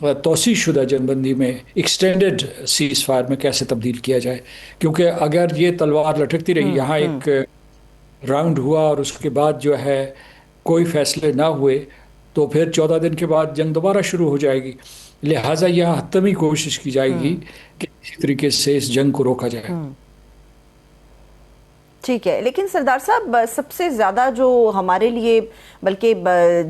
توسیع شدہ جنگ بندی میں ایکسٹینڈڈ سیز فائر میں کیسے تبدیل کیا جائے، کیونکہ اگر یہ تلوار لٹکتی رہی، یہاں ایک راؤنڈ ہوا اور اس کے بعد جو ہے کوئی فیصلے نہ ہوئے تو پھر 14 دن کے بعد جنگ دوبارہ شروع ہو جائے گی. لہٰذا یہاں حتمی کوشش کی جائے گی کہ کسی طریقے سے اس جنگ کو روکا جائے. ٹھیک ہے، لیکن سردار صاحب سب سے زیادہ جو ہمارے لیے، بلکہ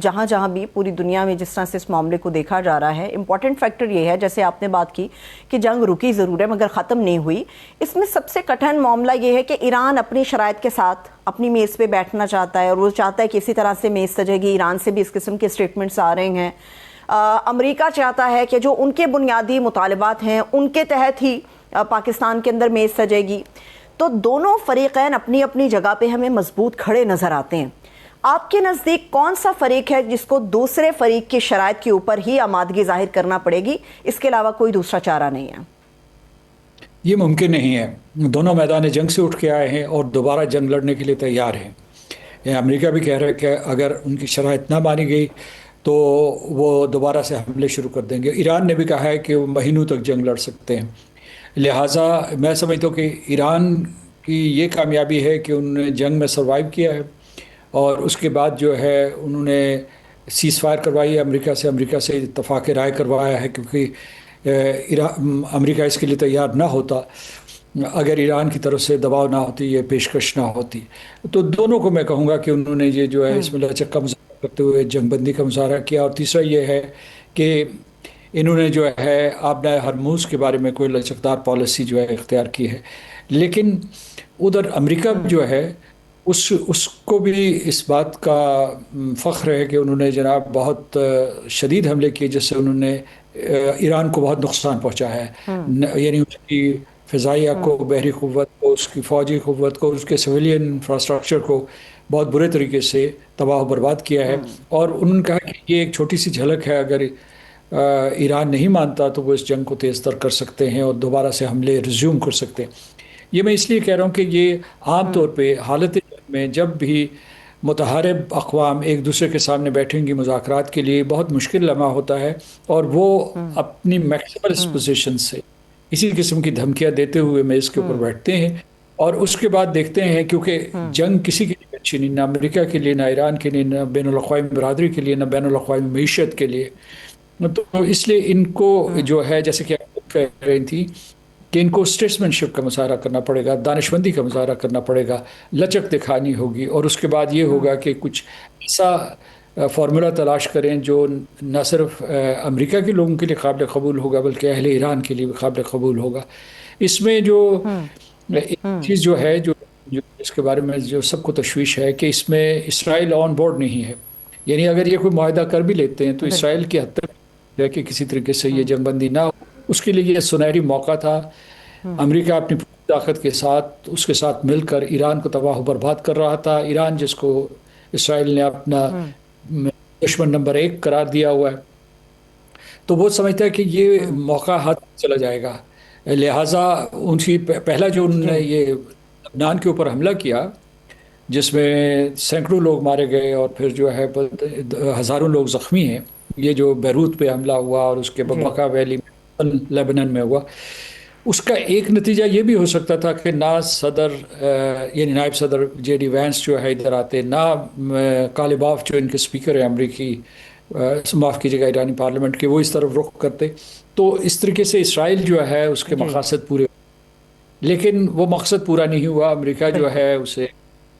جہاں جہاں بھی پوری دنیا میں جس طرح سے اس معاملے کو دیکھا جا رہا ہے، امپورٹنٹ فیکٹر یہ ہے، جیسے آپ نے بات کی کہ جنگ رکی ضرور ہے مگر ختم نہیں ہوئی. اس میں سب سے کٹھن معاملہ یہ ہے کہ ایران اپنی شرائط کے ساتھ اپنی میز پہ بیٹھنا چاہتا ہے، اور وہ چاہتا ہے کہ اسی طرح سے میز سجے گی. ایران سے بھی اس قسم کے اسٹیٹمنٹس آ رہے ہیں. امریکہ چاہتا ہے کہ جو ان کے بنیادی مطالبات ہیں ان کے تحت ہی پاکستان کے اندر میز سجے گی. تو دونوں فریقین اپنی اپنی جگہ پہ ہمیں مضبوط کھڑے نظر آتے ہیں. آپ کے نزدیک کون سا فریق ہے جس کو دوسرے فریق کی شرائط کے اوپر ہی آمادگی ظاہر کرنا پڑے گی، اس کے علاوہ کوئی دوسرا چارہ نہیں ہے؟ یہ ممکن نہیں ہے. دونوں میدان جنگ سے اٹھ کے آئے ہیں اور دوبارہ جنگ لڑنے کے لیے تیار ہیں. امریکہ بھی کہہ رہا ہے کہ اگر ان کی شرائط نہ مانی گئی تو وہ دوبارہ سے حملے شروع کر دیں گے. ایران نے بھی کہا ہے کہ وہ مہینوں تک جنگ لڑ سکتے ہیں. لہٰذا میں سمجھتا ہوں کہ ایران کی یہ کامیابی ہے کہ انہوں نے جنگ میں سروائیو کیا ہے، اور اس کے بعد جو ہے انہوں نے سیز فائر کروائی ہے امریکہ سے اتفاق رائے کروایا ہے، کیونکہ امریکہ اس کے لیے تیار نہ ہوتا اگر ایران کی طرف سے دباؤ نہ ہوتی، یہ پیشکش نہ ہوتی. تو دونوں کو میں کہوں گا کہ انہوں نے یہ جو ہے اس میں لچک کا مظاہرہ کرتے ہوئے جنگ بندی کا مظاہرہ کیا. اور تیسرا یہ ہے کہ انہوں نے جو ہے آبنائے ہرموز کے بارے میں کوئی لچکدار پالیسی جو ہے اختیار کی ہے. لیکن ادھر امریکہ جو ہے اس کو بھی اس بات کا فخر ہے کہ انہوں نے جناب بہت شدید حملے کیے جس سے انہوں نے ایران کو بہت نقصان پہنچا ہے. یعنی اس کی فضائیہ کو، بحری قوت کو، اس کی فوجی قوت کو، اس کے سویلین انفراسٹرکچر کو بہت برے طریقے سے تباہ و برباد کیا ہے. اور انہوں نے کہا کہ یہ ایک چھوٹی سی جھلک ہے، اگر ایران نہیں مانتا تو وہ اس جنگ کو تیز تر کر سکتے ہیں اور دوبارہ سے حملے ریزیوم کر سکتے ہیں. یہ میں اس لیے کہہ رہا ہوں کہ یہ عام طور پہ حالت جنگ میں جب بھی متحارب اقوام ایک دوسرے کے سامنے بیٹھیں گی مذاکرات کے لیے، بہت مشکل لمحہ ہوتا ہے، اور وہ اپنی میکسیمل پوزیشن سے اسی قسم کی دھمکیاں دیتے ہوئے میز کے اوپر بیٹھتے ہیں. اور اس کے بعد دیکھتے ہیں، کیونکہ جنگ کسی کے لیے اچھی نہیں، نہ امریکہ کے لیے، نہ ایران کے لیے، نہ بین الاقوامی برادری کے لیے، نہ بین الاقوامی معیشت کے لیے. تو اس لیے ان کو جو ہے، جیسے کہ آپ کہہ رہی تھی، کہ ان کو اسٹیٹسمین شپ کا مظاہرہ کرنا پڑے گا، دانشمندی کا مظاہرہ کرنا پڑے گا، لچک دکھانی ہوگی. اور اس کے بعد یہ ہوگا کہ کچھ ایسا فارمولا تلاش کریں جو نہ صرف امریکہ کے لوگوں کے لیے قابل قبول ہوگا بلکہ اہل ایران کے لیے بھی قابل قبول ہوگا. اس میں جو ایک چیز جو ہے جو اس کے بارے میں جو سب کو تشویش ہے کہ اس میں اسرائیل آن بورڈ نہیں ہے. یعنی اگر یہ کوئی معاہدہ کر بھی لیتے ہیں تو اسرائیل کی حد تک ہے کہ کسی طریقے سے یہ جنگ بندی نہ ہو. اس کے لیے یہ سنہری موقع تھا. امریکہ اپنی پوری طاقت کے ساتھ اس کے ساتھ مل کر ایران کو تباہ و برباد کر رہا تھا. ایران جس کو اسرائیل نے اپنا دشمن نمبر 1 قرار دیا ہوا ہے، تو وہ سمجھتا ہے کہ یہ موقع ہاتھ چلا جائے گا. لہٰذا ان کی پہلا جو انہوں نے یہ لبنان کے اوپر حملہ کیا جس میں سینکڑوں لوگ مارے گئے اور پھر جو ہے ہزاروں لوگ زخمی ہیں، یہ جو بیروت پہ حملہ ہوا اور اس کے بقا ویلی میں لیبنان میں ہوا، اس کا ایک نتیجہ یہ بھی ہو سکتا تھا کہ نہ صدر یعنی نائب صدر جے ڈی وینس جو ہے ادھر آتے، نہ کالباف جو ان کے سپیکر ہیں امریکی، معاف کیجیے گا ایرانی پارلیمنٹ کے، وہ اس طرف رخ کرتے. تو اس طریقے سے اسرائیل جو ہے اس کے مقاصد پورے، لیکن وہ مقصد پورا نہیں ہوا. امریکہ جو ہے اسے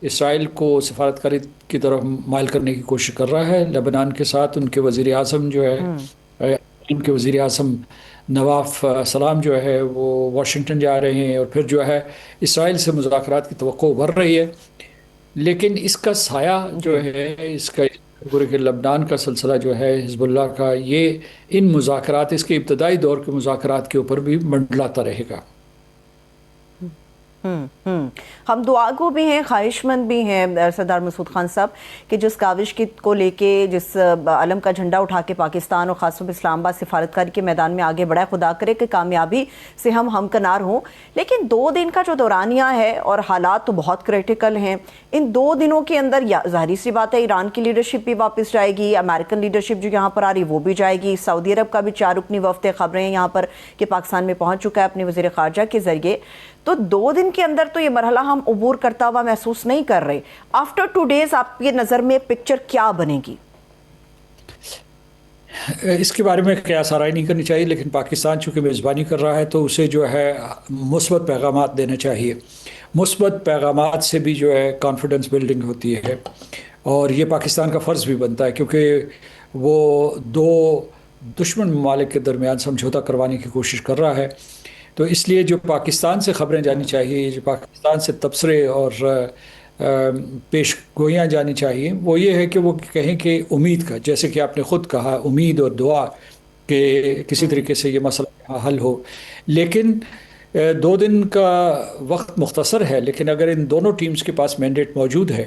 اسرائیل کو سفارتکاری کی طرف مائل کرنے کی کوشش کر رہا ہے. لبنان کے ساتھ ان کے وزیر اعظم جو ہے، ان کے وزیر اعظم نواف سلام جو ہے وہ واشنگٹن جا رہے ہیں، اور پھر جو ہے اسرائیل سے مذاکرات کی توقع بڑھ رہی ہے. لیکن اس کا سایہ جو ہے، اس کا پورے کے لبنان کا سلسلہ جو ہے حزب اللہ کا، یہ ان مذاکرات، اس کے ابتدائی دور کے مذاکرات کے اوپر بھی منڈلاتا رہے گا. ہم دعا کو بھی ہیں، خواہش مند بھی ہیں سردار مسعود خان صاحب کہ جس کاوش کو لے کے، جس علم کا جھنڈا اٹھا کے پاکستان اور خاص طور پہ اسلام آباد سفارتکاری کے میدان میں آگے بڑھا ہے، خدا کرے کہ کامیابی سے ہم ہمکنار ہوں. لیکن 2 دن کا جو دورانیہ ہے اور حالات تو بہت کریٹیکل ہیں، ان 2 دنوں کے اندر ظاہری سی بات ہے ایران کی لیڈرشپ بھی واپس جائے گی، امریکن لیڈرشپ جو یہاں پر آ رہی وہ بھی جائے گی، سعودی عرب کا بھی 4 رکنی وفد خبریں ہیں یہاں پر کہ پاکستان میں پہنچ چکا ہے اپنے وزیر خارجہ کے ذریعے. تو 2 دن کے اندر تو یہ مرحلہ ہم عبور کرتا ہوا محسوس نہیں کر رہے. آفٹر 2 days آپ کی نظر میں پکچر کیا بنے گی؟ اس کے بارے میں قیاس آرائی نہیں کرنی چاہیے، لیکن پاکستان چونکہ میزبانی کر رہا ہے تو اسے جو ہے مثبت پیغامات دینے چاہیے. مثبت پیغامات سے بھی جو ہے کانفیڈنس بلڈنگ ہوتی ہے، اور یہ پاکستان کا فرض بھی بنتا ہے کیونکہ وہ 2 دشمن ممالک کے درمیان سمجھوتا کروانے کی کوشش کر رہا ہے. تو اس لیے جو پاکستان سے خبریں جانی چاہیے، جو پاکستان سے تبصرے اور پیش گوئیاں جانی چاہیے، وہ یہ ہے کہ وہ کہیں کہ امید کا، جیسے کہ آپ نے خود کہا، امید اور دعا کہ کسی طریقے سے یہ مسئلہ یہاں حل ہو. لیکن 2 دن کا وقت مختصر ہے، لیکن اگر ان دونوں ٹیمز کے پاس مینڈیٹ موجود ہے،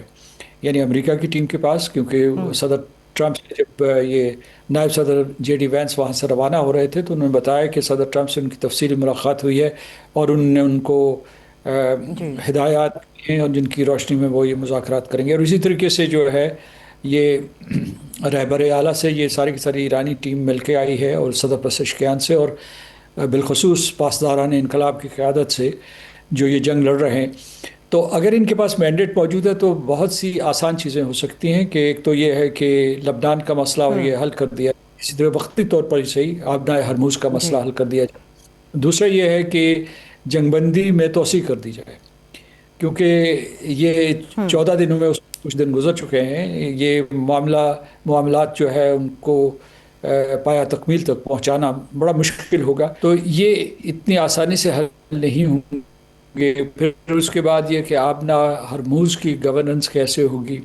یعنی امریکہ کی ٹیم کے پاس، کیونکہ صدر ٹرمپ سے جب یہ نائب صدر جے ڈی وینس وہاں سے روانہ ہو رہے تھے تو انہوں نے بتایا کہ صدر ٹرمپ سے ان کی تفصیلی ملاقات ہوئی ہے اور انہوں نے ان کو ہدایات دی ہیں اور جن کی روشنی میں وہ یہ مذاکرات کریں گے. اور اسی طریقے سے جو ہے یہ رہبر اعلیٰ سے یہ ساری کی ساری ایرانی ٹیم مل کے آئی ہے، اور صدر پزشکیان سے، اور بالخصوص پاسداران انقلاب کی قیادت سے جو یہ جنگ لڑ رہے ہیں. تو اگر ان کے پاس مینڈیٹ موجود ہے تو بہت سی آسان چیزیں ہو سکتی ہیں کہ ایک تو یہ ہے کہ لبنان کا مسئلہ اور یہ حل کر دیا، اسی طرح وقتی طور پر صحیح آبنائے ہرموز کا مسئلہ حل کر دیا جائے. دوسرا یہ ہے کہ جنگ بندی میں توسیع کر دی جائے، کیونکہ یہ 14 دنوں میں کچھ دن گزر چکے ہیں، یہ معاملات جو ہے ان کو پایا تکمیل تک پہنچانا بڑا مشکل ہوگا. تو یہ اتنی آسانی سے حل نہیں ہوں گے. پھر اس کے بعد یہ کہ آبنا ہرموز کی گورننس کیسے ہوگی،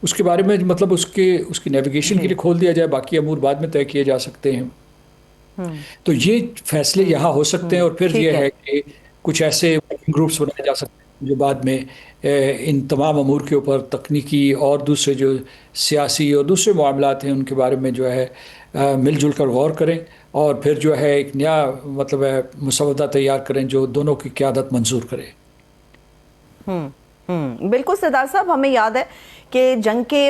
اس کے بارے میں مطلب اس کی نیویگیشن کے لیے کھول دیا جائے، باقی امور بعد میں طے کیے جا سکتے ہیں. تو یہ فیصلے یہاں ہو سکتے ہیں، اور پھر یہ ہے کہ کچھ ایسے گروپس بنائے جا سکتے ہیں جو بعد میں ان تمام امور کے اوپر تکنیکی اور دوسرے جو سیاسی اور دوسرے معاملات ہیں ان کے بارے میں جو ہے مل جل کر غور کریں، اور پھر جو ہے ایک نیا مطلب ہے مسودہ تیار کریں جو دونوں کی قیادت منظور کرے. بالکل سردار صاحب، ہمیں یاد ہے کہ جنگ کے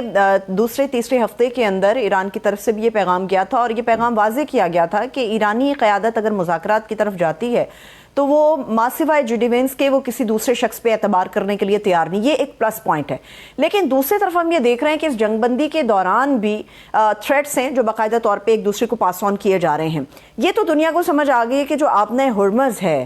2-3 ہفتے کے اندر ایران کی طرف سے بھی یہ پیغام گیا تھا، اور یہ پیغام واضح کیا گیا تھا کہ ایرانی قیادت اگر مذاکرات کی طرف جاتی ہے تو وہ ماں سوائے جے ڈی وینس کے وہ کسی دوسرے شخص پہ اعتبار کرنے کے لیے تیار نہیں. یہ ایک پلس پوائنٹ ہے. لیکن دوسری طرف ہم یہ دیکھ رہے ہیں کہ اس جنگ بندی کے دوران بھی تھریٹس ہیں جو باقاعدہ طور پہ ایک دوسرے کو پاس آن کیے جا رہے ہیں. یہ تو دنیا کو سمجھ آ گئی ہے کہ جو آبنۂ ہرمز ہے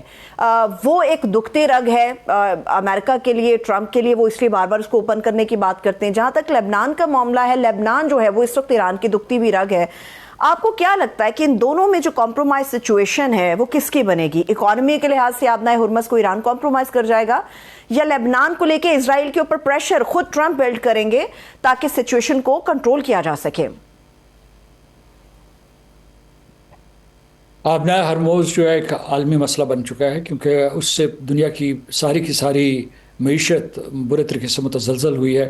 وہ ایک دکھتے رگ ہے امریکہ کے لیے، ٹرمپ کے لیے. وہ اس لیے بار بار اس کو اوپن کرنے کی بات کرتے ہیں. جہاں تک لبنان کا معاملہ ہے، لبنان جو ہے وہ اس وقت ایران کی دکھتی بھی رگ ہے. آپ کو کیا لگتا ہے کہ ان دونوں میں جو کمپرومائز سچویشن ہے وہ کس کی بنے گی؟ اکانومی کے لحاظ سے آبنائے ہرمز کو ایران کمپرومائز کر جائے گا، یا لبنان کو لے کے اسرائیل کے اوپر پریشر خود ٹرمپ بلڈ کریں گے تاکہ سچویشن کو کنٹرول کیا جا سکے؟ آبنائے ہرموز جو ہے ایک عالمی مسئلہ بن چکا ہے، کیونکہ اس سے دنیا کی ساری معیشت برے طریقے سے متزلزل ہوئی ہے،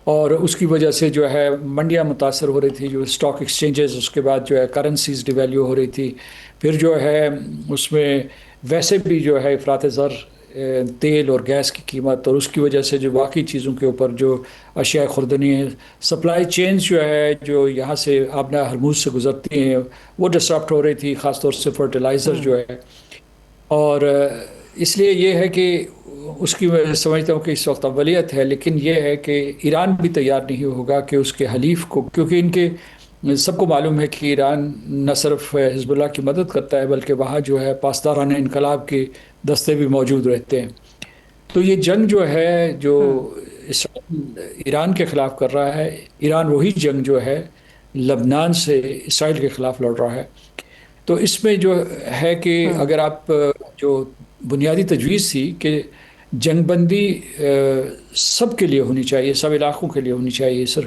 اور اس کی وجہ سے جو ہے منڈیاں متاثر ہو رہی تھی، جو اسٹاک ایکسچینجز، اس کے بعد جو ہے کرنسیز ڈیویلیو ہو رہی تھی. پھر جو ہے اس میں ویسے بھی جو ہے افراط زر تیل اور گیس کی قیمت، اور اس کی وجہ سے جو باقی چیزوں کے اوپر جو اشیاء خوردنی ہیں، سپلائی چینز جو ہے جو یہاں سے آبنائے ہرموز سے گزرتی ہیں وہ ڈسرپٹ ہو رہی تھی، خاص طور سے فرٹیلائزر جو ہے. اور اس لیے یہ ہے کہ اس کی میں سمجھتا ہوں کہ اس وقت اولیت ہے. لیکن یہ ہے کہ ایران بھی تیار نہیں ہوگا کہ اس کے حلیف کو، کیونکہ ان کے سب کو معلوم ہے کہ ایران نہ صرف حزب اللہ کی مدد کرتا ہے بلکہ وہاں جو ہے پاسداران انقلاب کے دستے بھی موجود رہتے ہیں. تو یہ جنگ جو ہے جو ایران کے خلاف کر رہا ہے، ایران وہی جنگ جو ہے لبنان سے اسرائیل کے خلاف لڑ رہا ہے. تو اس میں جو ہے کہ اگر آپ جو بنیادی تجویز تھی کہ جنگ بندی سب کے لیے ہونی چاہیے، سب علاقوں کے لیے ہونی چاہیے سر،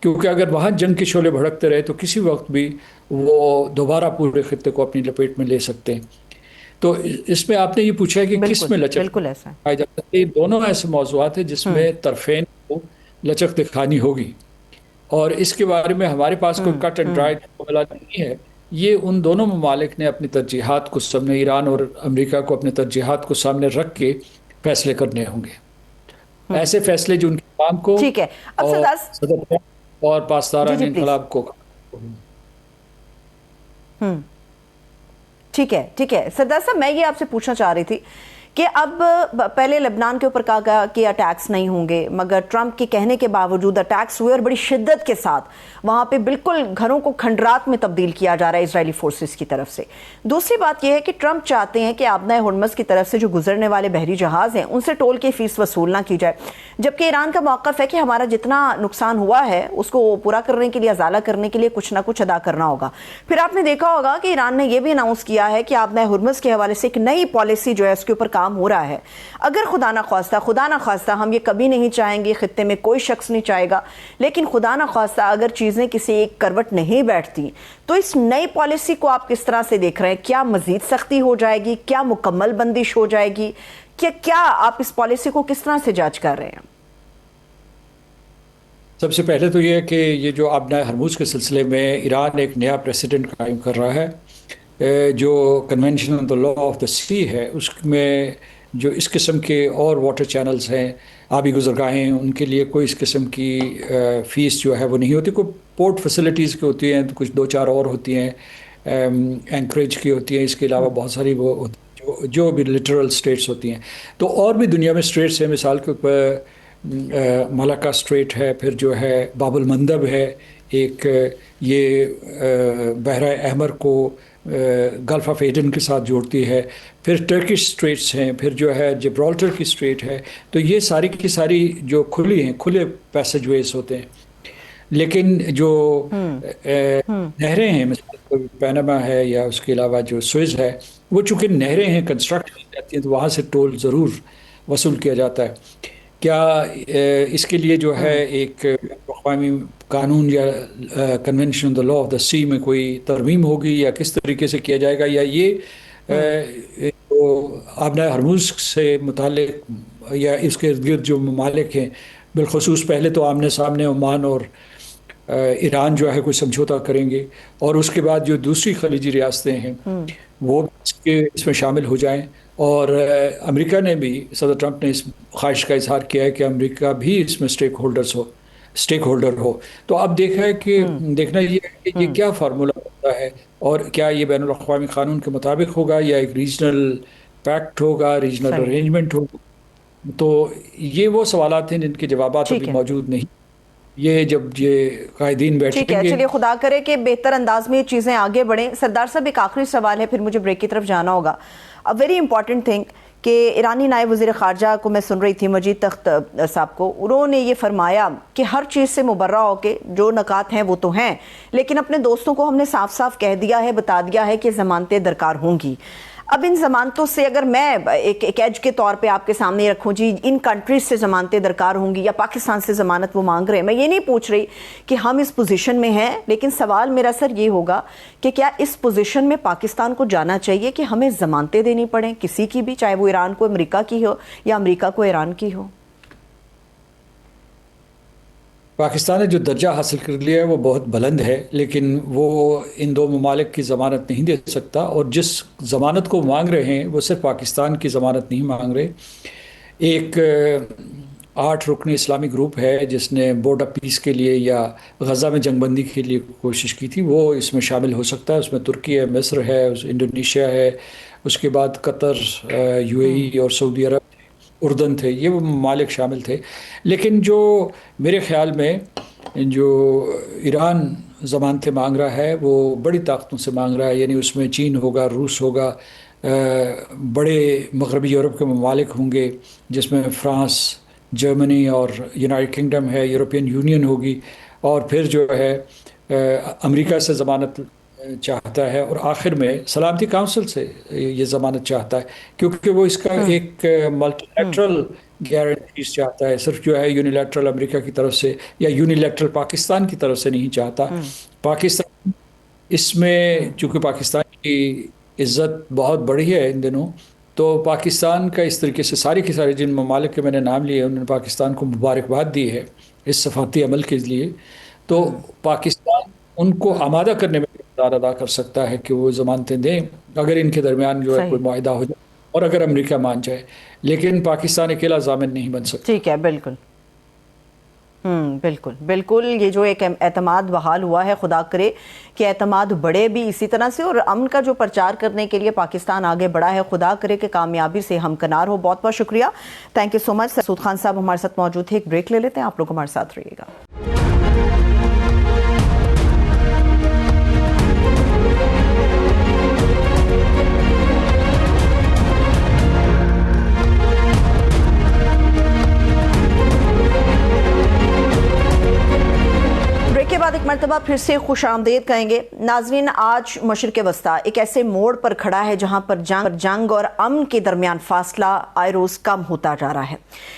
کیونکہ اگر وہاں جنگ کے شعلے بھڑکتے رہے تو کسی وقت بھی وہ دوبارہ پورے خطے کو اپنی لپیٹ میں لے سکتے ہیں. تو اس میں آپ نے یہ پوچھا ہے کہ کس میں لچک بالکل ایسا پائی جا سکتی ہے. دونوں ایسے موضوعات ہیں جس میں طرفین کو لچک دکھانی ہوگی، اور اس کے بارے میں ہمارے پاس کوئی کٹ اینڈ ڈرائی فارمولا نہیں ہے. یہ ان دونوں ممالک نے اپنی ترجیحات کو سامنے، ایران اور امریکہ کو اپنے ترجیحات کو سامنے رکھ کے فیصلے کرنے ہوں گے. ایسے فیصلے جو ان کے عوام کو ٹھیک ہے. اب اور سردار صدر ٹرمپ اور پاسداران انقلاب کو. ٹھیک ہے سردار صاحب، میں یہ آپ سے پوچھنا چاہ رہی تھی کہ اب پہلے لبنان کے اوپر کہا گیا کہ اٹیکس نہیں ہوں گے، مگر ٹرمپ کے کہنے کے باوجود اٹیکس ہوئے اور بڑی شدت کے ساتھ وہاں پہ بالکل گھروں کو کھنڈرات میں تبدیل کیا جا رہا ہے اسرائیلی فورسز کی طرف سے. دوسری بات یہ ہے کہ ٹرمپ چاہتے ہیں کہ آبنائے ہرمز کی طرف سے جو گزرنے والے بحری جہاز ہیں ان سے ٹول کی فیس وصول نہ کی جائے، جبکہ ایران کا موقف ہے کہ ہمارا جتنا نقصان ہوا ہے اس کو پورا کرنے کے لیے، ازالہ کرنے کے لیے کچھ نہ کچھ ادا کرنا ہوگا. پھر آپ نے دیکھا ہوگا کہ ایران نے یہ بھی اناؤنس کیا ہے کہ آبنائے ہرمز کے حوالے سے ایک نئی پالیسی جو ہے اس کے اوپر کام ہو رہا ہے. اگر خدا نہ خواستہ ہم یہ کبھی نہیں چاہیں گے، خطے میں کوئی شخص نہیں چاہے گا، لیکن خدا نہ خواستہ اگر چیزیں کسی ایک کروٹ نہیں بیٹھتی تو اس نئی پالیسی کو آپ کس طرح سے دیکھ رہے ہیں؟ کیا مزید سختی ہو جائے گی؟ کیا مکمل بندش ہو جائے گی؟ کیا آپ اس پالیسی کو کس طرح سے جج کر رہے ہیں؟ سب سے پہلے تو یہ ہے کہ یہ جو آبنائے ہرموز کے سلسلے میں ایران ایک نیا پریسیڈنٹ قائم کر رہا ہے. جو convention on the law of the سی ہے، اس میں جو اس قسم کے اور واٹر چینلز ہیں، آبی گزرگاہیں ہیں، ان کے لیے کوئی اس قسم کی فیس جو ہے وہ نہیں ہوتی. کوئی پورٹ فیسلٹیز کی ہوتی ہیں، کچھ 2-4 اور ہوتی ہیں، اینکریج کی ہوتی ہیں. اس کے علاوہ بہت ساری وہ جو بھی لٹرل سٹیٹس ہوتی ہیں. تو اور بھی دنیا میں سٹیٹس ہیں، مثال کے اوپر ملکہ اسٹریٹ ہے، پھر جو ہے باب المندب ہے ایک، یہ بحرہ احمر کو گلف آف ایڈن کے ساتھ جوڑتی ہے. پھر ٹرکش اسٹریٹس ہیں، پھر جو ہے جبرالٹر کی اسٹریٹ ہے. تو یہ ساری کی ساری جو کھلی ہیں، کھلے پیسج ویز ہوتے ہیں. لیکن جو نہریں ہیں، مثلا پینما ہے یا اس کے علاوہ جو سوئز ہے، وہ چونکہ نہریں ہیں، کنسٹرکٹ کی جاتی ہیں، تو وہاں سے ٹول ضرور وصول کیا جاتا ہے. کیا اس کے لیے جو ہے ایک اقوامی قانون یا convention on the law of the سی میں کوئی ترمیم ہوگی، یا کس طریقے سے کیا جائے گا، یا یہ آبنائے ہرموز سے متعلق یا اس کے ارد گرد جو ممالک ہیں، بالخصوص پہلے تو آمنے سامنے عمان اور ایران جو ہے کوئی سمجھوتا کریں گے، اور اس کے بعد جو دوسری خلیجی ریاستیں ہیں وہ اس میں شامل ہو جائیں. اور امریکہ نے بھی، صدر ٹرمپ نے اس خواہش کا اظہار کیا ہے کہ امریکہ بھی اس میں اسٹیک ہولڈر ہو. تو اب دیکھنا یہ ہے کہ یہ کیا فارمولا ہوتا ہے، اور کیا یہ بین الاقوامی قانون کے مطابق ہوگا یا ایک ریجنل پیکٹ ہوگا، ریجنل ارینجمنٹ ہوگا. تو یہ وہ سوالات ہیں جن کے جوابات ابھی موجود نہیں. یہ جب یہ قائدین بیٹھیں گے. ٹھیک ہے، چلیے خدا کرے کہ بہتر انداز میں یہ چیزیں آگے بڑھیں. سردار صاحب ایک آخری سوال ہے، پھر مجھے بریک کی طرف جانا ہوگا. ویری امپورٹنٹ تھنگ کہ ایرانی نائب وزیر خارجہ کو میں سن رہی تھی، مجید تخت صاحب کو، انہوں نے یہ فرمایا کہ ہر چیز سے مبرہ ہو کے جو نکات ہیں وہ تو ہیں، لیکن اپنے دوستوں کو ہم نے صاف صاف کہہ دیا ہے، بتا دیا ہے کہ ضمانتیں درکار ہوں گی. اب ان ضمانتوں سے اگر میں ایک ایج کے طور پہ آپ کے سامنے رکھوں، جی ان کنٹریز سے ضمانتیں درکار ہوں گی یا پاکستان سے ضمانت وہ مانگ رہے ہیں، میں یہ نہیں پوچھ رہی کہ ہم اس پوزیشن میں ہیں، لیکن سوال میرا سر یہ ہوگا کہ کیا اس پوزیشن میں پاکستان کو جانا چاہیے کہ ہمیں ضمانتیں دینی پڑیں کسی کی بھی، چاہے وہ ایران کو امریکہ کی ہو یا امریکہ کو ایران کی ہو؟ پاکستان نے جو درجہ حاصل کر لیا ہے وہ بہت بلند ہے، لیکن وہ ان دو ممالک کی ضمانت نہیں دے سکتا. اور جس ضمانت کو مانگ رہے ہیں وہ صرف پاکستان کی ضمانت نہیں مانگ رہے. ایک 8 رکنی اسلامی گروپ ہے جس نے بورڈ آف پیس کے لیے یا غزہ میں جنگ بندی کے لیے کوشش کی تھی، وہ اس میں شامل ہو سکتا ہے. اس میں ترکی ہے، مصر ہے، انڈونیشیا ہے، اس کے بعد قطر، UAE اور سعودی عرب، اردن تھے. یہ وہ ممالک شامل تھے. لیکن جو میرے خیال میں جو ایران ضمانتیں مانگ رہا ہے وہ بڑی طاقتوں سے مانگ رہا ہے. یعنی اس میں چین ہوگا، روس ہوگا، بڑے مغربی یورپ کے ممالک ہوں گے جس میں فرانس، جرمنی اور یونائٹڈ کنگڈم ہے، یورپین یونین ہوگی، اور پھر جو ہے امریکہ سے ضمانت چاہتا ہے، اور آخر میں سلامتی کونسل سے یہ ضمانت چاہتا ہے، کیونکہ وہ اس کا ایک ملٹی لیٹرل گارنٹیز چاہتا ہے. صرف جو ہے یونیلیٹرل امریکہ کی طرف سے یا یونیلیٹرل پاکستان کی طرف سے نہیں چاہتا. پاکستان اس میں، چونکہ پاکستان کی عزت بہت بڑھی ہے ان دنوں. تو پاکستان کا اس طریقے سے ساری کی ساری جن ممالک کے میں نے نام لیے انہوں نے پاکستان کو مبارکباد دی ہے اس سفارتی عمل کے لیے. تو پاکستان ان کو آمادہ کرنے میں کردار ادا کر سکتا ہے کہ وہ ضمانتیں دیں اگر ان کے درمیان جو ہے کوئی معاہدہ ہو جائے اور اگر امریکہ مان جائے. لیکن پاکستان اکیلا ضامن نہیں بن سکتا. ٹھیک ہے، بالکل بالکل بالکل. یہ جو ایک اعتماد بحال ہوا ہے، خدا کرے کہ اعتماد بڑھے بھی اسی طرح سے، اور امن کا جو پرچار کرنے کے لیے پاکستان آگے بڑھا ہے، خدا کرے کہ کامیابی سے ہمکنار ہو. بہت بہت شکریہ، تھینک یو سو مچ. سعود خان صاحب ہمارے ساتھ موجود تھے. ایک بریک لے لیتے ہیں، آپ لوگ ہمارے ساتھ رہیے گا. کے بعد ایک مرتبہ پھر سے خوش آمدید کہیں گے. ناظرین، آج مشرق وسطیٰ ایک ایسے موڑ پر کھڑا ہے جہاں پر جنگ اور امن کے درمیان فاصلہ آئے روز کم ہوتا جا رہا ہے.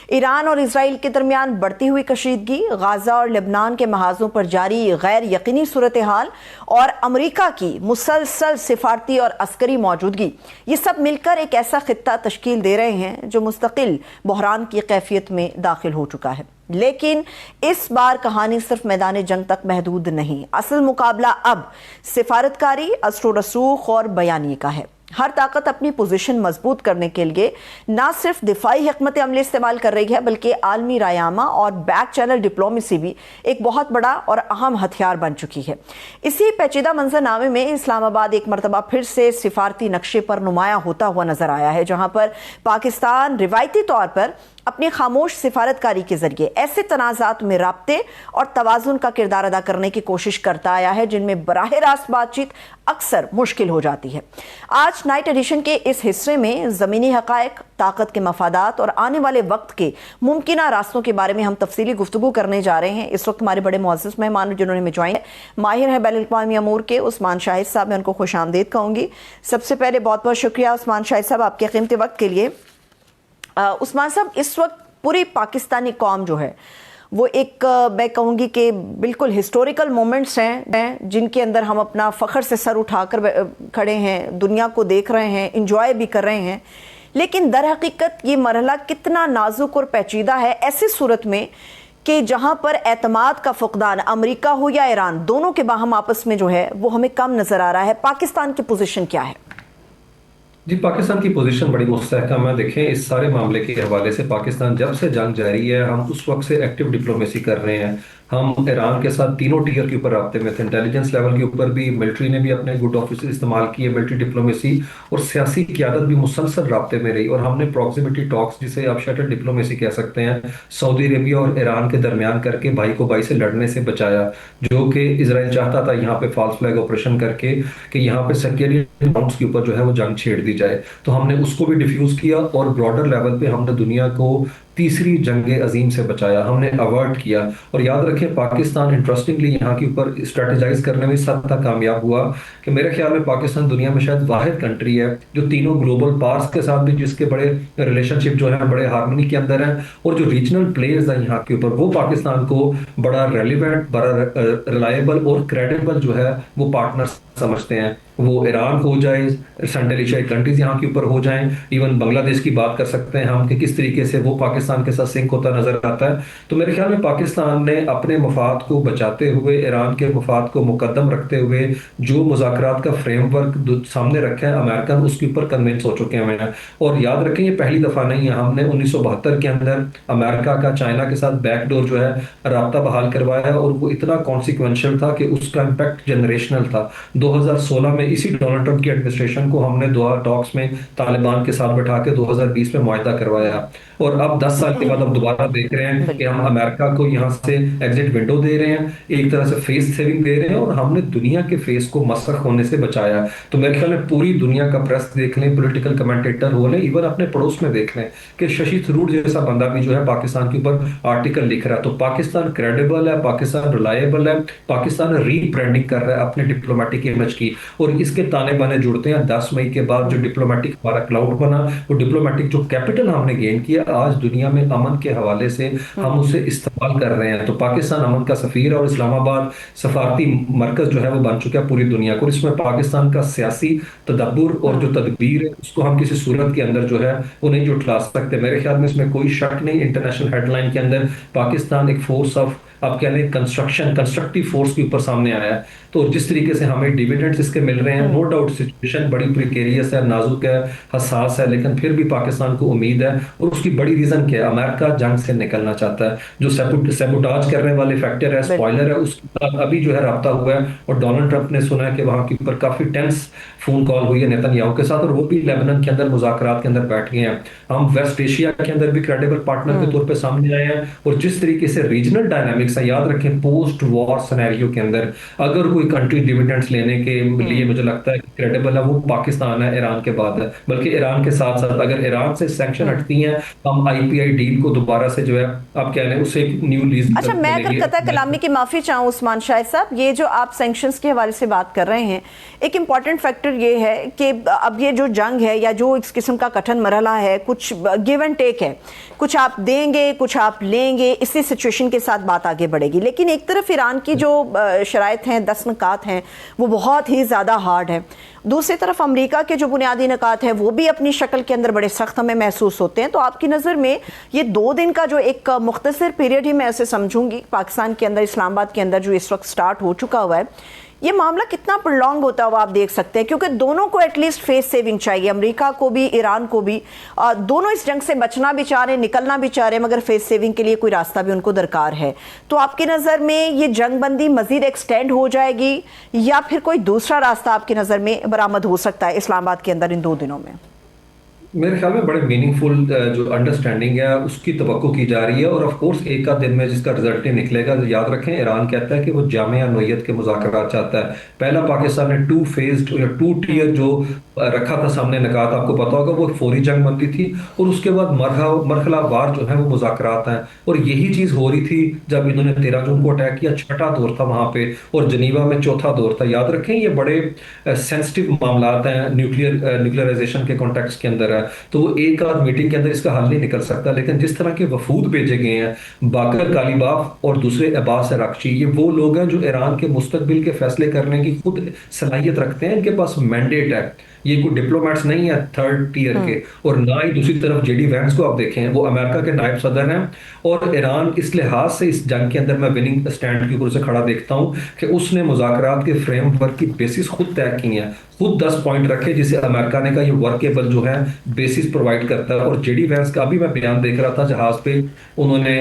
ایران اور اسرائیل کے درمیان بڑھتی ہوئی کشیدگی، غازہ اور لبنان کے محاذوں پر جاری غیر یقینی صورتحال اور امریکہ کی مسلسل سفارتی اور عسکری موجودگی، یہ سب مل کر ایک ایسا خطہ تشکیل دے رہے ہیں جو مستقل بحران کی کیفیت میں داخل ہو چکا ہے. لیکن اس بار کہانی صرف میدان جنگ تک محدود نہیں. اصل مقابلہ اب سفارتکاری، اثر و رسوخ اور بیانیے کا ہے. ہر طاقت اپنی پوزیشن مضبوط کرنے کے لیے نہ صرف دفاعی حکمت عملی استعمال کر رہی ہے بلکہ عالمی رایامہ اور بیک چینل ڈپلومیسی بھی ایک بہت بڑا اور اہم ہتھیار بن چکی ہے. اسی پیچیدہ منظر نامے میں اسلام آباد ایک مرتبہ پھر سے سفارتی نقشے پر نمایاں ہوتا ہوا نظر آیا ہے، جہاں پر پاکستان روایتی طور پر اپنی خاموش سفارتکاری کے ذریعے ایسے تنازعات میں رابطے اور توازن کا کردار ادا کرنے کی کوشش کرتا آیا ہے جن میں براہ راست بات چیت اکثر مشکل ہو جاتی ہے. آج نائٹ ایڈیشن کے اس حصے میں زمینی حقائق، طاقت کے مفادات اور آنے والے وقت کے ممکنہ راستوں کے بارے میں ہم تفصیلی گفتگو کرنے جا رہے ہیں. اس وقت ہمارے بڑے معزز مہمان جنہوں نے ہمیں جوائن ماہر ہے بین الاقوامی امور کے عثمان شاہد صاحب، میں ان کو خوش آمدید کہوں گی. سب سے پہلے بہت بہت شکریہ عثمان شاہد صاحب آپ کے قیمتی وقت کے لیے. عثمان صاحب، اس وقت پوری پاکستانی قوم جو ہے وہ ایک میں کہوں گی کہ بالکل ہسٹوریکل مومنٹس ہیں جن کے اندر ہم اپنا فخر سے سر اٹھا کر کھڑے ہیں، دنیا کو دیکھ رہے ہیں، انجوائے بھی کر رہے ہیں. لیکن در حقیقت یہ مرحلہ کتنا نازک اور پیچیدہ ہے ایسی صورت میں کہ جہاں پر اعتماد کا فقدان امریکہ ہو یا ایران، دونوں کے باہم آپس میں جو ہے وہ ہمیں کم نظر آ رہا ہے. پاکستان کی پوزیشن کیا ہے؟ جی، پاکستان کی پوزیشن بڑی مستحکم ہے. دیکھیں، اس سارے معاملے کے حوالے سے پاکستان جب سے جنگ جاری ہے ہم اس وقت سے ایکٹیو ڈپلومیسی کر رہے ہیں. ہم ایران کے ساتھ تینوں ٹیئر کے اوپر رابطے میں تھے، انٹیلیجنس لیول کے اوپر بھی، ملٹری نے بھی اپنے گڈ آفس استعمال کیے، ملٹری ڈپلومیسی اور سیاسی قیادت بھی مسلسل رابطے میں رہی. اور ہم نے پراکسیمیٹی ٹاکس، جسے آپ شٹل ڈپلومیسی کہہ سکتے ہیں، سعودی عربیہ اور ایران کے درمیان کر کے بھائی کو بھائی سے لڑنے سے بچایا، جو کہ اسرائیل چاہتا تھا یہاں پہ فالس فلیگ آپریشن کر کے کہ یہاں پہ سیکٹریٹ گراؤنڈز کے اوپر جو ہے وہ جنگ چھیڑ دی جائے. تو ہم نے اس کو بھی ڈیفیوز کیا اور براڈر لیول پہ ہم نے دنیا کو تیسری جنگ عظیم سے بچایا، ہم نے اوائڈ کیا. اور یاد رکھیں، پاکستان انٹرسٹنگلی یہاں کے اوپر اسٹریٹجائز کرنے میں سب تک کامیاب ہوا کہ میرے خیال میں پاکستان دنیا میں شاید واحد کنٹری ہے جو تینوں گلوبل پاورز کے ساتھ بھی جس کے بڑے ریلیشن شپ جو ہے بڑے ہارمونی کے اندر ہیں، اور جو ریجنل پلیئرز ہیں یہاں کے اوپر وہ پاکستان کو بڑا ریلیونٹ، بڑا ریلائبل اور کریڈیبل جو ہے وہ پارٹنر سمجھتے ہیں. وہ ایران ہو جائے، سینٹرل ایشیائی کنٹریز یہاں کے اوپر ہو جائیں، ایون بنگلہ دیش کی بات کر سکتے ہیں ہم کہ کس طریقے سے وہ پاکستان کے ساتھ سنک ہوتا نظر آتا ہے. تو میرے خیال میں پاکستان نے اپنے مفاد کو بچاتے ہوئے، ایران کے مفاد کو مقدم رکھتے ہوئے جو مذاکرات کا فریم ورک سامنے رکھا ہے امریکن، اس کے اوپر کنونس ہو چکے ہیں. اور یاد رکھیں، یہ پہلی دفعہ نہیں ہے. ہم نے 1972 کے اندر امریکہ کا چائنا کے ساتھ بیک ڈور جو ہے رابطہ بحال کروایا، اور وہ اتنا کانسیکوینشل تھا کہ اس کا امپیکٹ جنریشنل تھا. 2016 میں اسی ڈونلڈ ٹرمپ کی ایڈمنسٹریشن کو ہم نے دوحہ ٹاکس میں طالبان کے ساتھ بٹھا کے 2020 میں معاہدہ کروایا. اور اب 10 سال کے بعد اب دوبارہ دیکھ رہے ہیں کہ ہم امریکہ کو یہاں سے ایگزٹ ونڈو دے رہے ہیں، ایک طرح سے فیس سیونگ دے رہے ہیں، اور ہم نے دنیا کے فیس کو مسخ ہونے سے بچایا. تو میرے خیال میں پوری دنیا کا پریس دیکھ لیں، پولیٹیکل کمنٹیٹر ہو لیں، ایون اپنے پڑوس میں دیکھ لیں کہ ششی تھرور جیسا بندہ بھی جو ہے پاکستان کے اوپر آرٹیکل لکھ رہا ہے. تو پاکستان کریڈیبل ہے، پاکستان ریلائبل ہے، پاکستان ری برانڈنگ کر رہا ہے اپنے ڈپلومیٹک امیج کی، اور اس کے تانے بانے جڑتے ہیں 10 مئی کے بعد جو ڈپلومیٹک ہمارا کلاؤڈ بنا، وہ ڈپلومیٹک جو کیپٹل ہم نے گین کیا، آج دنیا میں امن کے حوالے سے ہم اسے استعمال کر رہے ہیں. تو پاکستان امن کا سفیر ہے، اور اسلام آباد سفارتی مرکز جو ہے وہ بن چکا ہے پوری دنیا کو. اس میں پاکستان کا سیاسی تدبر اور جو تدبیر ہے اس کو ہم کسی صورت کے اندر جو ہے وہ نہیں جھٹلا سکتے. میرے خیال میں اس میں کوئی شک نہیں، انٹرنیشنل ہیڈ لائن کے اندر پاکستان ایک فورس آف، آپ کہہ لیں کنسٹرکٹیو فورس کے اوپر سامنے آیا ہے. تو جس طریقے سے ہمیں ڈیویڈنڈز اس کے مل رہے ہیں، نو ڈاؤٹ سچویشن بڑی پریکیریس ہے، نازک ہے، حساس ہے، لیکن پھر بھی پاکستان کو امید ہے. اور اس کی بڑی ریزن کیا ہے؟ امریکہ جنگ سے نکلنا چاہتا ہے. جو سیبوٹاج کرنے والے فیکٹر ہے، اسپوائلر ہے، اس کے ساتھ ابھی جو ہے رابطہ ہوا ہے. اور ڈونلڈ ٹرمپ نے سنا ہے کہ وہاں کے اوپر کافی ٹینس فون کال ہوئی ہے نیتن یاہو کے ساتھ، اور وہ بھی لیبنان کے اندر مذاکرات کے اندر بیٹھ گئے ہیں. ہم ویسٹ ایشیا کے اندر بھی کریڈیبل پارٹنر کے طور پہ سامنے آئے ہیں. اور جس طریقے سے ریجنل ڈائنامکس ہے، یاد رکھیں پوسٹ وار سینیریو کے اندر اگر کوئی کنٹری ڈیویڈنڈز لینے کے لیے مجھے لگتا ہے کہ کریڈیبل ہے، وہ پاکستان ہے، ایران کے بعد ہے. بلکہ ایران کے ساتھ ساتھ اگر ایران سے سینکشن ہٹتی ہیں، ہم آئی پی آئی ڈیل کو دوبارہ سے جو ہے آپ کہہ لیں اسے ایک نیو لیز. اچھا، میں اگر قطع کلامی کی معافی چاہوں عثمان شاہد صاحب، یہ جو آپ سینکشنز کے حوالے سے بات کر رہے ہیں، ایک امپورٹنٹ فیکٹر یہ ہے کہ اب یہ جو جنگ ہے یا جو اس قسم کا کٹھن مرحلہ ہے، کچھ گیو اینڈ ٹیک ہے، کچھ آپ دیں گے کچھ آپ لیں گے، اسی سچویشن کے ساتھ بات آگے بڑھے گی. لیکن ایک طرف ایران کی جو شرائط ہیں، 10 نکات ہیں، وہ بہت ہی زیادہ ہارڈ ہیں. دوسری طرف امریکہ کے جو بنیادی نکات ہیں وہ بھی اپنی شکل کے اندر بڑے سخت ہمیں محسوس ہوتے ہیں. تو آپ کی نظر میں یہ 2 دن کا جو ایک مختصر پیریڈ ہی میں اسے سمجھوں گی پاکستان کے اندر، اسلام آباد کے اندر جو اس وقت سٹارٹ ہو چکا ہوا ہے، یہ معاملہ کتنا پرلونگ ہوتا ہوا آپ دیکھ سکتے ہیں؟ کیونکہ دونوں کو ایٹ لیسٹ فیس سیونگ چاہیے، امریکہ کو بھی ایران کو بھی. دونوں اس جنگ سے بچنا بھی چاہ رہے ہیں، نکلنا بھی چاہ رہے ہیں، مگر فیس سیونگ کے لیے کوئی راستہ بھی ان کو درکار ہے. تو آپ کی نظر میں یہ جنگ بندی مزید ایکسٹینڈ ہو جائے گی یا پھر کوئی دوسرا راستہ آپ کی نظر میں برآمد ہو سکتا ہے اسلام آباد کے اندر ان 2 دنوں میں؟ میرے خیال میں بڑے میننگ فل جو انڈرسٹینڈنگ ہے اس کی توقع کی جا رہی ہے. اور آف کورس ایک آدھ دن میں جس کا رزلٹ نہیں نکلے گا. یاد رکھیں ایران کہتا ہے کہ وہ جامع نوعیت کے مذاکرات چاہتا ہے. پہلا پاکستان نے 2 فیزڈ یا 2 ٹیئر جو رکھا تھا سامنے نکات، آپ کو پتا ہوگا وہ فوری جنگ بندی تھی، اور اس کے بعد مرحلہ وار جو ہے وہ مذاکرات ہیں. اور یہی چیز ہو رہی تھی جب انہوں نے 13 جون کو اٹیک کیا. 6واں دور تھا وہاں پہ، اور جنیوا میں 4تھا دور تھا. یاد رکھیں یہ بڑے سینسٹیو معاملات ہیں، نیوکلیئرائزیشن کے کانٹیکسٹ کے اندر ہے. تو وہ ایک آدھ میٹنگ کے اندر اس کا حل نہیں نکل سکتا. لیکن جس طرح کے وفود بھیجے گئے ہیں، باقر کالیباف اور دوسرے عباس عراقچی، یہ وہ لوگ ہیں جو ایران کے مستقبل کے فیصلے کرنے کی خود صلاحیت رکھتے ہیں. ان کے پاس مینڈیٹ ہے، یہ کوئی ڈپلومیٹس نہیں ہے 3rd ٹیئر کے. اور نہ ہی دوسری طرف جے ڈی وینس کو آپ دیکھیں، وہ امریکہ کے نائب صدر ہیں. اور ایران اس لحاظ سے اس جنگ کے اندر میں وننگ اسٹینڈ کے اوپر سے کھڑا دیکھتا ہوں کہ اس نے مذاکرات کے فریم ورک کی بیسس خود طے کی ہیں، خود 10 پوائنٹ رکھے جسے امریکہ نے کہا یہ ورکیبل جو ہے بیسس پرووائڈ کرتا ہے. اور جے ڈی وینس کا بھی میں بیان دیکھ رہا تھا جہاز پہ، انہوں نے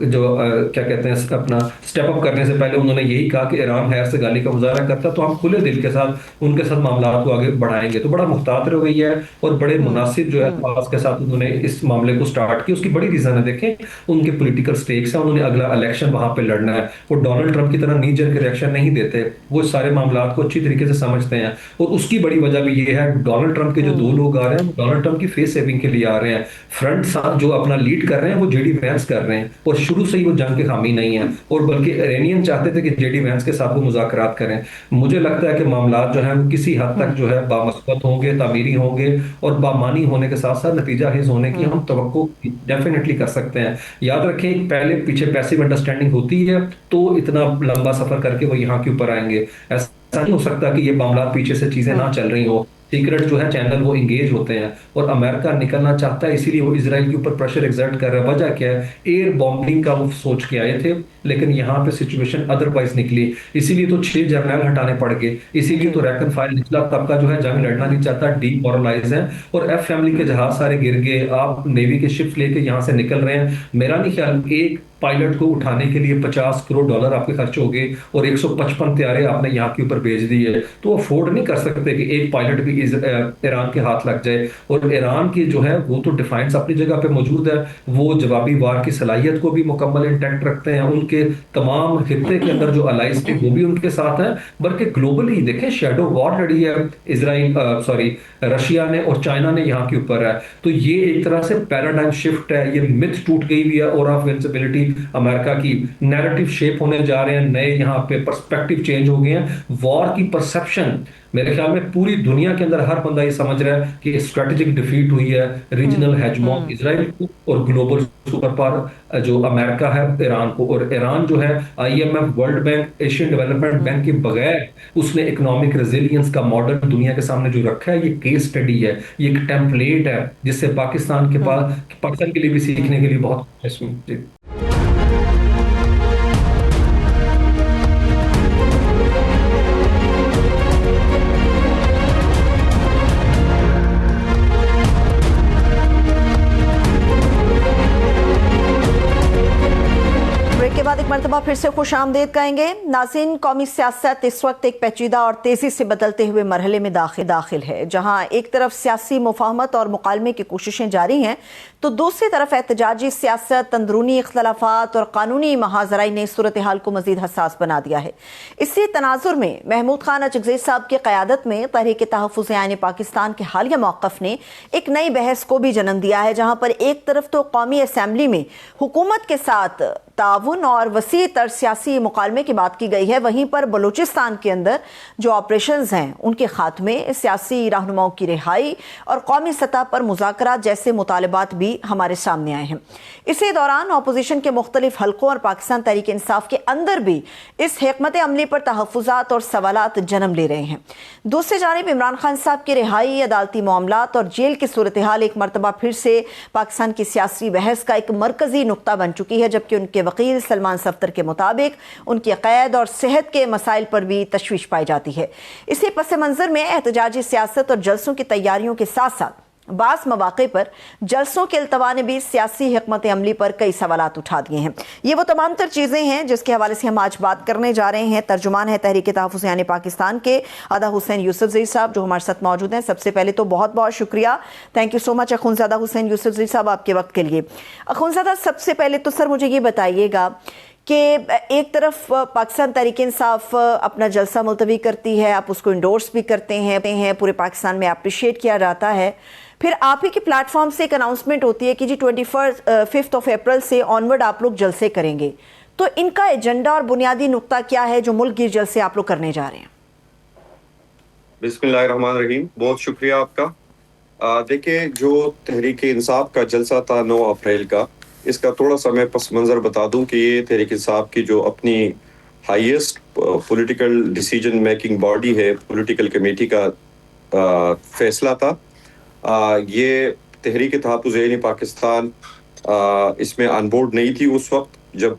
جو کیا کہتے ہیں اپنا سٹیپ اپ کرنے سے پہلے انہوں نے یہی کہا کہ ایران خیر سے گالی کا مظاہرہ کرتا تو ہم کھلے دل کے ساتھ ان کے ساتھ معاملات کو آگے بڑھائیں گے. تو بڑا محتاط رویہ ہے اور بڑے مناسب جو ہے الفاظ کے ساتھ انہوں نے اس معاملے کو سٹارٹ کیا. اس کی بڑی ریزن ہے، دیکھیں ان کے پولیٹیکل سٹیکس ہیں، انہوں نے اگلا الیکشن وہاں پہ لڑنا ہے. وہ ڈونلڈ ٹرمپ کی طرح نیچر کے ریئیکشن نہیں دیتے، وہ سارے معاملات کو اچھی طریقے سے سمجھتے ہیں. اور اس کی بڑی وجہ بھی یہ ہے ڈونلڈ ٹرمپ کے جو 2 لوگ آ رہے ہیں ڈونلڈ ٹرمپ کی فیس سیونگ کے لیے آ رہے ہیں. فرنٹ جو اپنا لیڈ کر رہے ہیں وہ جے ڈی وینس کر رہے ہیں، اور شروع سے ہی وہ جنگ کے حامی نہیں ہیں. اور بلکہ ایرانین چاہتے تھے کہ جے ڈی وینس کے ساتھ وہ مذاکرات کریں. مجھے لگتا ہے کہ معاملات جو ہیں وہ کسی حد تک جو ہے بامثبت ہوں گے، تعمیری ہوں گے، اور بامانی ہونے کے ساتھ ساتھ نتیجہ خیز ہونے کی ہم توقع ڈیفینیٹلی کر سکتے ہیں. یاد رکھیں پہلے پیچھے پیسیو انڈرسٹینڈنگ ہوتی ہے تو اتنا لمبا سفر کر کے وہ یہاں کے اوپر آئیں گے. ایسا نہیں ہو سکتا کہ یہ معاملات پیچھے سے چیزیں نہ چل رہی ہوں. سیکرٹ جو ہے چینل وہ انگیج ہوتے ہیں، اور امریکہ نکلنا چاہتا ہے، اسی لیے وہ اسرائیل کے اوپر پریشر ایگزرٹ کر رہا ہے. وجہ کیا ہے؟ ایئر بامبنگ کا وہ سوچ کے آئے تھے، لیکن یہاں پہ سچویشن ادروائز نکلی، اسی لیے تو 6 جرنیل ہٹانے پڑ گئے. اسی لیے تو ریکن فائر نچلا طبقہ جو ہے جنگ لڑنا نہیں چاہتا، ڈی مورلائز ہیں. اور ایف فیملی کے جہاز سارے گر گئے، آپ نیوی کے شپس لے کے یہاں سے نکل رہے ہیں. میرا نہیں خیال ایک پائلٹ کو اٹھانے کے لیے $50 کروڑ آپ کے خرچ ہو گئے، اور 155 طیارے آپ نے یہاں کے اوپر بھیج دیے. تو افورڈ نہیں کر سکتے کہ ایک پائلٹ بھی ایران کے ہاتھ لگ جائے. اور ایران کی جو ہے وہ تو ڈیفائنس اپنی جگہ پہ موجود ہے، وہ جوابی وار کی صلاحیت کو بھی مکمل انٹیکٹ رکھتے ہیں. ان کے تمام خطے کے اندر جو الائز تھے وہ بھی ان کے ساتھ ہیں. بلکہ گلوبلی دیکھیں شیڈو وار لڑی ہے رشیا نے اور چائنا نے یہاں کے اوپر ہے. تو یہ ایک طرح سے پیراڈائم شفٹ ہے، یہ متھ ٹوٹ گئی ہوئی ہے اور آف انوینسیبلٹی امریکہ کی نیریٹو شیپ ہونے جا رہے ہیں, نئے یہاں پہ پرسپیکٹو چینج ہو گئے ہیں. وار کی پرسپشن میرے خیال میں پوری دنیا کے اندر ہر بندہ یہ سمجھ رہا ہے کہ اسٹریٹجک ڈیفیٹ ہوئی ہے ریجنل ہیجمون اسرائیل کو اور گلوبل سپر پاور جو امریکہ ہے ایران کو. اور ایران جو ہے IMF, world bank, Asian development bank کے بغیر اس نے اکنامک ریزیلینس کا ماڈل دنیا کے سامنے جو رکھا ہے, یہ کیس اسٹڈی ہے, یہ ایک ٹیمپلیٹ ہے جس سے پاکستان کے پاس پاکستان کے لیے بھی سیکھنے کے لیے بہت اس میں. کے بعد ایک مرتبہ پھر سے خوش آمدید کہیں گے. ناظرین, قومی سیاست اس وقت ایک پیچیدہ اور تیزی سے بدلتے ہوئے مرحلے میں داخل ہے, جہاں ایک طرف سیاسی مفاہمت اور مکالمے کی کوششیں جاری ہیں تو دوسری طرف احتجاجی سیاست, اندرونی اختلافات اور قانونی محاذرائی نے صورتحال کو مزید حساس بنا دیا ہے. اسی تناظر میں محمود خان اچکزئی صاحب کی قیادت میں تحریک تحفظ آئین پاکستان کے حالیہ موقف نے ایک نئی بحث کو بھی جنم دیا ہے, جہاں پر ایک طرف تو قومی اسمبلی میں حکومت کے ساتھ تعاون اور وسیع تر سیاسی مکالمے کی بات کی گئی ہے, وہیں پر بلوچستان کے اندر جو آپریشنز ہیں ان کے خاتمے, سیاسی رہنماؤں کی رہائی اور قومی سطح پر مذاکرات جیسے مطالبات بھی ہمارے سامنے آئے ہیں. اسی دوران اپوزیشن کے مختلف حلقوں اور پاکستان تحریک انصاف کے اندر بھی اس حکمت عملی پر تحفظات اور سوالات جنم لے رہے ہیں. دوسری جانب عمران خان صاحب کی رہائی, عدالتی معاملات اور جیل کی صورتحال ایک مرتبہ پھر سے پاکستان کی سیاسی بحث کا ایک مرکزی نقطہ بن چکی ہے, جبکہ ان کے وکیل سلمان صفدر کے مطابق ان کی قید اور صحت کے مسائل پر بھی تشویش پائی جاتی ہے. اسی پس منظر میں احتجاجی سیاست اور جلسوں کی تیاریوں کے ساتھ ساتھ بعض مواقع پر جلسوں کے التوا نے بھی سیاسی حکمت عملی پر کئی سوالات اٹھا دیے ہیں. یہ وہ تمام تر چیزیں ہیں جس کے حوالے سے ہم آج بات کرنے جا رہے ہیں. ترجمان ہے تحریک تحفظ آئین پاکستان کے ادا حسین یوسفزئی صاحب جو ہمارے ساتھ موجود ہیں. سب سے پہلے تو بہت بہت شکریہ, تھینک یو سو مچ اخونزادہ حسین یوسفزئی صاحب آپ کے وقت کے لیے. اخونزادہ, سب سے پہلے تو سر مجھے یہ بتائیے گا کہ ایک طرف پاکستان تحریک انصاف اپنا جلسہ ملتوی کرتی ہے, آپ اس کو انڈورس بھی کرتے ہیں, پورے پاکستان میں اپریشیٹ کیا جاتا ہے, پھر آپ ہی کے پلیٹ فارم سے ایک اناؤنسمنٹ ہوتی ہے کہ جی 5 اپریل سے آنورڈ آپ لوگ جلسے کریں گے. تو ان کا ایجنڈا اور بنیادی نقطہ کیا ہے جو ملک گیر جلسے آپ لوگ کرنے جا رہے ہیں؟ بسم اللہ الرحمن الرحیم, بہت شکریہ آپ کا. دیکھیں, جو تحریک انصاف کا جلسہ تھا 9 اپریل کا, اس کا تھوڑا سا میں پس منظر بتا دوں کہ یہ تحریک انصاف کی جو اپنی highest political decision making body ہے, پولیٹیکل کمیٹی کا فیصلہ تھا. یہ تحریک تحفظ آئین پاکستان اس میں آن بورڈ نہیں تھی اس وقت جب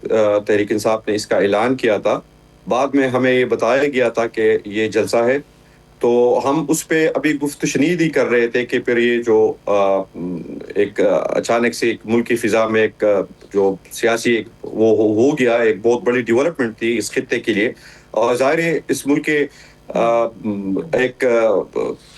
تحریک انصاف نے اس کا اعلان کیا تھا. بعد میں ہمیں یہ بتایا گیا تھا کہ یہ جلسہ ہے, تو ہم اس پہ ابھی گفت و شنید ہی کر رہے تھے کہ پھر یہ جو ایک اچانک سے ایک ملکی فضا میں ایک جو سیاسی وہ ہو گیا, ایک بہت بڑی ڈیولپمنٹ تھی اس خطے کے لیے, اور ظاہر ہے اس ملک کے ایک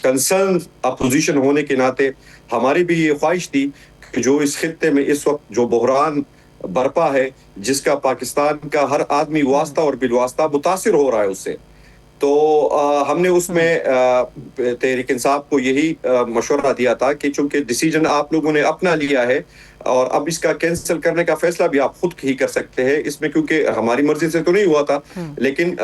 کنسرن اپوزیشن ہونے کے ناطے ہماری بھی یہ خواہش تھی کہ جو اس خطے میں اس وقت جو بحران برپا ہے, جس کا پاکستان کا ہر آدمی واسطہ اور بالواسطہ متاثر ہو رہا ہے اس سے, تو ہم نے اس میں تحریک انصاف کو یہی مشورہ دیا تھا کہ چونکہ ڈیسیجن آپ لوگوں نے اپنا لیا ہے اور اب اس کا کینسل کرنے کا فیصلہ بھی آپ خود ہی کر سکتے ہیں, اس میں کیونکہ ہماری مرضی سے تو نہیں ہوا تھا, لیکن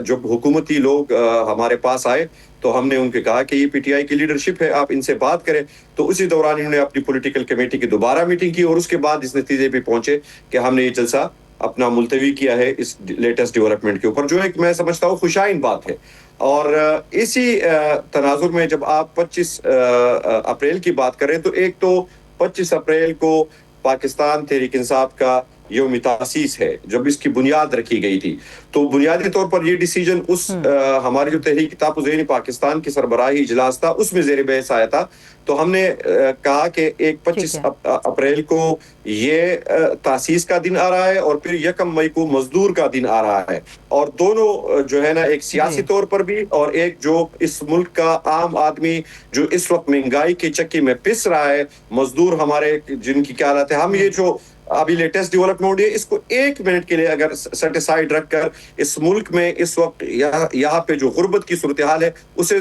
جب حکومتی لوگ ہمارے پاس آئے تو ہم نے ان کے کہا کہ یہ PTI کی لیڈرشپ ہے, آپ ان سے بات کریں. تو اسی دوران انہوں نے اپنی پولیٹیکل کمیٹی کی دوبارہ میٹنگ کی اور اس کے بعد اس نتیجے پہ پہنچے کہ ہم نے یہ جلسہ اپنا ملتوی کیا ہے اس لیٹسٹ ڈیولپمنٹ کے اوپر, جو ایک میں سمجھتا ہوں خوشائن بات ہے. اور اسی تناظر میں جب آپ 25 اپریل کی بات کریں تو ایک تو 25 اپریل کو پاکستان تحریک انصاف کا یوم تاسیس ہے جب اس کی بنیاد رکھی گئی تھی, تو بنیادی طور پر یہ ڈیسیجن اس ہماری جو تحریک تحفظ آئین پاکستان کی سربراہی اجلاس تھا اس میں زیر بحث آیا تھا. تو ہم نے کہا کہ ایک 25 اپریل کو یہ تاسیس کا دن آ رہا ہے اور پھر 1 مئی کو مزدور کا دن آ رہا ہے, اور دونوں جو ہے نا ایک سیاسی طور پر بھی اور ایک جو اس ملک کا عام آدمی جو اس وقت مہنگائی کی چکی میں پس رہا ہے, مزدور ہمارے جن کی کیا حالت ہے, ہم یہ جو ابھی لیٹسٹ ڈیولپمنٹ ہے اس کو 1 منٹ کے لیے اگر سیٹ اسائڈ رکھ کر اس ملک میں اس وقت یہاں پہ جو غربت کی صورتحال ہے اسے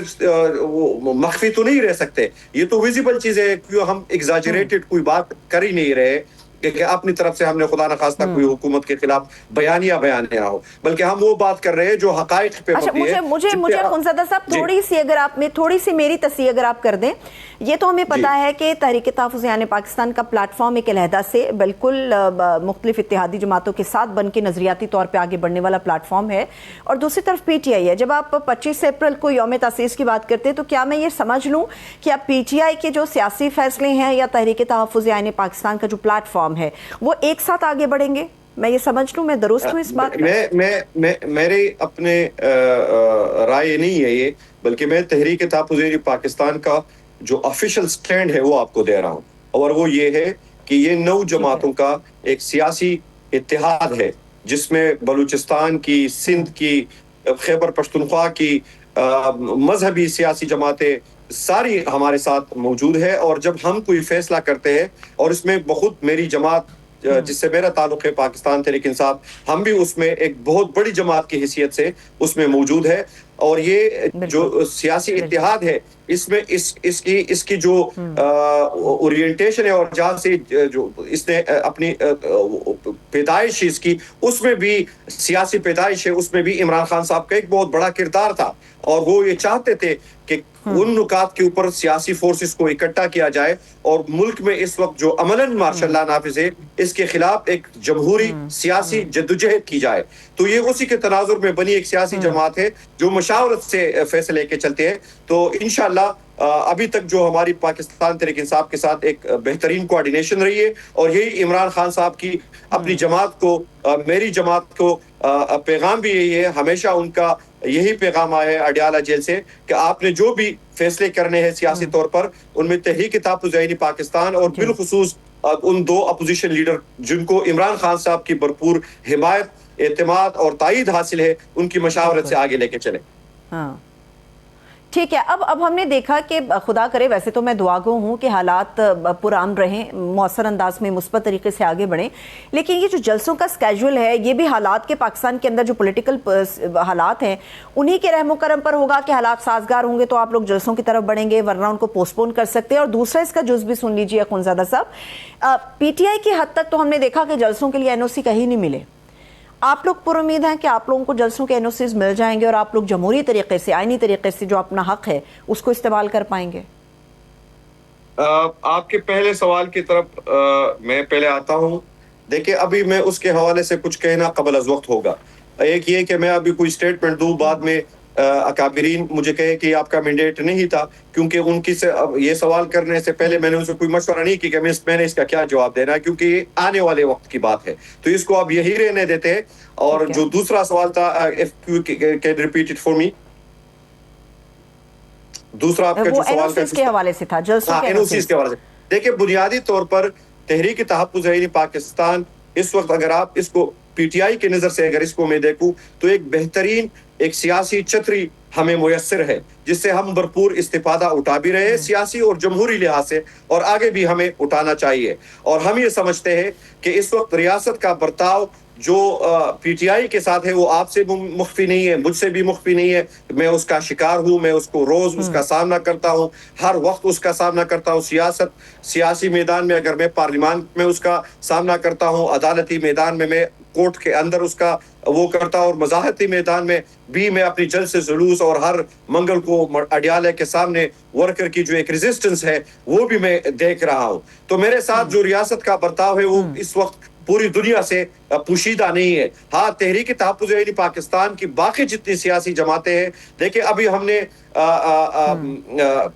مخفی تو نہیں رہ سکتے, یہ تو ویزیبل چیز ہے, کیوں ہم ایگزاجریٹڈ کوئی بات کر ہی نہیں رہے. کہ اپنی طرف سے ہم نے خدا نخواستہ کوئی حکومت کے خلاف بیانیہ ہو، بلکہ ہم وہ بات کر رہے ہیں جو حقائق پہ مبنی ہے۔ مجھے خنزادہ صاحب تھوڑی سی میری تصحیح اگر آپ کر دیں، یہ تو ہمیں پتا ہے کہ تحریک تحفظ عیان پاکستان کا پلیٹ فارم ایک علیحدہ سے بالکل مختلف اتحادی جماعتوں کے ساتھ بن کے نظریاتی طور پہ آگے بڑھنے والا پلیٹ فارم ہے، اور دوسری طرف پی ٹی آئی ہے۔ جب آپ 25 اپریل کو یوم تاسیس کی بات کرتے ہیں تو کیا میں یہ سمجھ لوں کہ اب پی ٹی آئی کے جو سیاسی فیصلے ہیں یا تحریک تحفظ عیان پاکستان کا جو پلیٹ فارم ہے وہ ایک ساتھ آگے بڑھیں گے؟ میں یہ سمجھ لوں، میں درست ہوں اس بات میں میرے اپنے رائے نہیں ہے یہ، بلکہ میں تحریک تحفظ عیان پاکستان کا جو آفیشل سٹینڈ ہے وہ آپ کو دے رہا ہوں، اور وہ یہ ہے کہ یہ 9 جماعتوں کا ایک سیاسی اتحاد ہے جس میں بلوچستان کی، سندھ کی، خیبر پختونخوا کی مذہبی سیاسی جماعتیں ساری ہمارے ساتھ موجود ہے، اور جب ہم کوئی فیصلہ کرتے ہیں، اور اس میں بہت میری جماعت جس سے میرا تعلق ہے پاکستان تحریک انصاف، ہم بھی اس میں ایک بہت بڑی جماعت کی حیثیت سے اس میں موجود ہے، اور یہ جو سیاسی اتحاد ہے اس میں اس کی جو اورینٹیشن ہے، اور جہاں سے جو اس نے اپنی پیدائش اس کی، اس میں بھی سیاسی پیدائش ہے، اس میں بھی عمران خان صاحب کا ایک بہت بڑا کردار تھا، اور وہ یہ چاہتے تھے کہ ان نکات کے اوپر سیاسی فورسز کو اکٹھا کیا جائے، اور ملک میں اس وقت جو عملاً مارشل لا نافذ ہے اس کے خلاف ایک جمہوری سیاسی جدوجہد کی جائے۔ تو یہ اسی کے تناظر میں بنی ایک سیاسی جماعت ہے جو مشاورت سے فیصلے لے کے چلتے ہیں۔ تو انشاءاللہ ابھی تک جو ہماری پاکستان تحریک انصاف کے ساتھ ایک بہترین کوارڈینیشن رہی ہے، اور یہی عمران خان صاحب کی اپنی جماعت کو، میری جماعت کو پیغام بھی یہی ہے، ہمیشہ ان کا یہی پیغام آیا ہے اڈیالہ جیل سے کہ آپ نے جو بھی فیصلے کرنے ہیں سیاسی طور پر، ان میں تحریک تحفظ عیان پاکستان اور بالخصوص ان 2 اپوزیشن لیڈر جن کو عمران خان صاحب کی بھرپور حمایت، اعتماد اور تائید حاصل ہے، ان کی مشاورت سے آگے لے کے چلیں۔ ہاں ٹھیک ہے، اب ہم نے دیکھا کہ خدا کرے، ویسے تو میں دعا گو ہوں کہ حالات پرامن رہیں، مؤثر انداز میں مثبت طریقے سے آگے بڑھیں، لیکن یہ جو جلسوں کا سکیجول ہے یہ بھی حالات کے پاکستان کے اندر جو پولیٹیکل حالات ہیں انہی کے رحم و کرم پر ہوگا کہ حالات سازگار ہوں گے تو آپ لوگ جلسوں کی طرف بڑھیں گے، ورنہ ان کو پوسٹ پون کر سکتے ہیں۔ اور دوسرا اس کا جز بھی سن لیجیے اخونزادہ صاحب، پی ٹی آئی کی حد تک تو ہم نے دیکھا کہ جلسوں کے لیے این او سی کہیں نہیں ملے، آپ لوگ پر امید ہیں کہ آپ لوگوں کو جلسوں کے این او سیز مل جائیں گے اور آپ لوگ جمہوری طریقے سے، آئینی طریقے سے جو اپنا حق ہے اس کو استعمال کر پائیں گے؟ آپ کے پہلے سوال کی طرف میں پہلے آتا ہوں۔ دیکھیں، ابھی میں اس کے حوالے سے کچھ کہنا قبل از وقت ہوگا۔ ایک یہ کہ میں ابھی کوئی سٹیٹمنٹ دوں، بعد میں اکابرین مجھے کہے کہ آپ کا مینڈیٹ نہیں تھا، کیونکہ ان کی سے یہ سوال کرنے سے پہلے میں نے ان سے کوئی مشورہ نہیں کی کہ میں نے اس کا کیا جواب دینا ہے، کیونکہ یہ آنے والے وقت کی بات ہے، تو اس کو اب یہی رہنے دیتے ہیں۔ اور جو دوسرا سوال تھا، can repeat it for me, دوسرا آپ کا جو سوال تھا کے حوالے سے تھا، جلسوں کے حوالے سے۔ دیکھیں، بنیادی طور پر تحریک تحفظ عیان پاکستان اس وقت، اگر آپ اس کو پی ٹی آئی کے نظر سے اگر اس کو میں دیکھوں تو ایک بہترین ایک سیاسی چھتری ہمیں میسر ہے، جس سے ہم بھرپور استفادہ اٹھا بھی رہے ہیں سیاسی اور جمہوری لحاظ سے، اور آگے بھی ہمیں اٹھانا چاہیے۔ اور ہم یہ سمجھتے ہیں کہ اس وقت ریاست کا برتاؤ جو پی ٹی آئی کے ساتھ ہے وہ آپ سے مخفی نہیں ہے، مجھ سے بھی مخفی نہیں ہے، میں اس کا شکار ہوں، میں اس کو روز اس کا سامنا کرتا ہوں، ہر وقت اس کا سامنا کرتا ہوں، سیاسی میدان میں اگر میں پارلیمان میں اس کا سامنا کرتا ہوں، عدالتی میدان میں کورٹ کے اندر اس کا وہ کرتا ہوں، اور مزاحمتی میدان میں بھی میں اپنی جلسے جلوس اور ہر منگل کو اڈیالہ کے سامنے ورکر کی جو ایک ریزسٹنس ہے وہ بھی میں دیکھ رہا ہوں۔ تو میرے ساتھ جو ریاست کا برتاؤ ہے وہ اس وقت پوری دنیا سے پوشیدہ نہیں ہے۔ ہاں، تحریک تحفظ عیان پاکستان کی باقی جتنی سیاسی جماعتیں ہیں، دیکھیں ابھی ہم نے